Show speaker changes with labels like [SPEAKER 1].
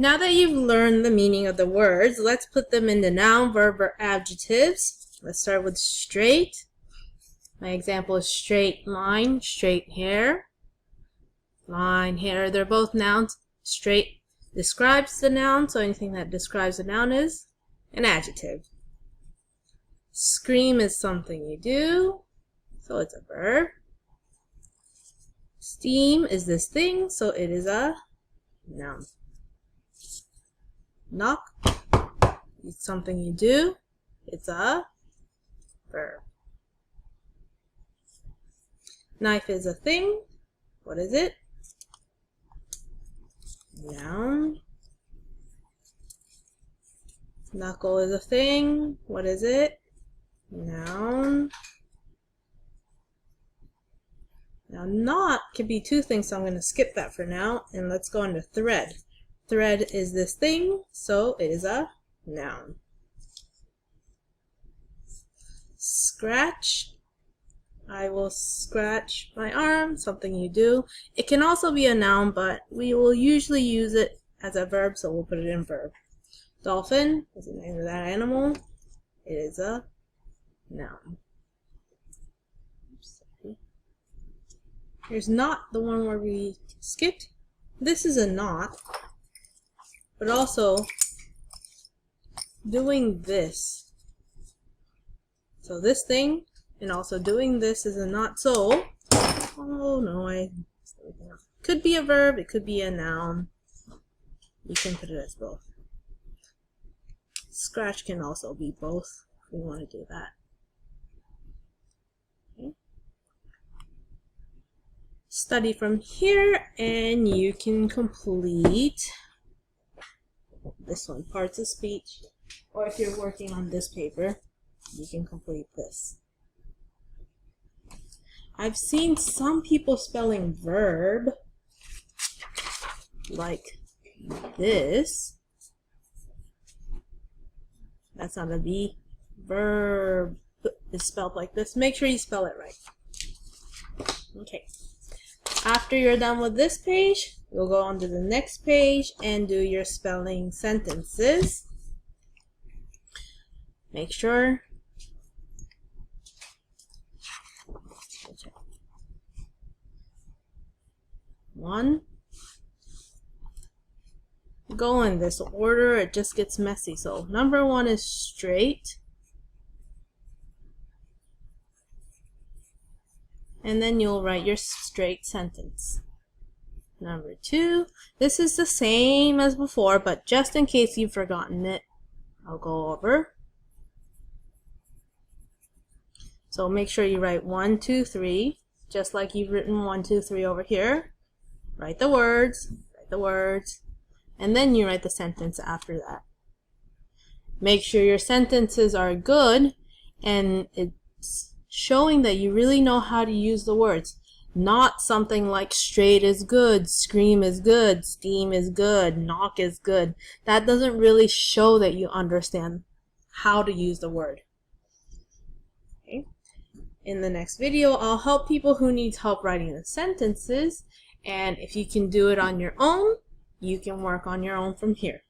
[SPEAKER 1] Now that you've learned the meaning of the words, let's put them into noun, verb, or adjectives. Let's start with straight. My example is straight line, straight hair. Line, hair, they're both nouns. Straight describes the noun, so anything that describes a noun is an adjective. Scream is something you do, so it's a verb. Steam is this thing, so it is a noun. Knock is something you do, it's a verb. Knife is a thing, what is it? Noun. Knuckle is a thing, what is it? Noun. Now knot can be two things, so I'm going to skip that for now, and let's go into thread. Thread is this thing, so it is a noun. Scratch. I will scratch my arm, something you do. It can also be a noun, but we will usually use it as a verb, so we'll put it in verb. Dolphin is the name of that animal. It is a noun. Here's not the one where we skipped. This is a knot, but also doing this. So this thing and also doing this is a knot. So, oh no, could be a verb, it could be a noun. You can put it as both. Scratch can also be both if we want to do that. Okay. Study from here and you can complete this one, parts of speech, or if you're working on this paper, you can complete this. I've seen some people spelling verb like this. That's not a V. Verb is spelled like this. Make sure you spell it right. Okay. After you're done with this page, you'll go on to the next page and do your spelling sentences. Make sure. One. Go in this order, it just gets messy. So number one is straight. And then you'll write your straight sentence. Number two, this is the same as before, but just in case you've forgotten it, I'll go over. So make sure you write 1, 2, 3, just like you've written 1, 2, 3 over here. Write the words, and then you write the sentence after that. Make sure your sentences are good and it's showing that you really know how to use the words. Not something like straight is good, scream is good, steam is good, knock is good. That doesn't really show that you understand how to use the word. Okay. In the next video, I'll help people who need help writing the sentences, and if you can do it on your own, you can work on your own from here.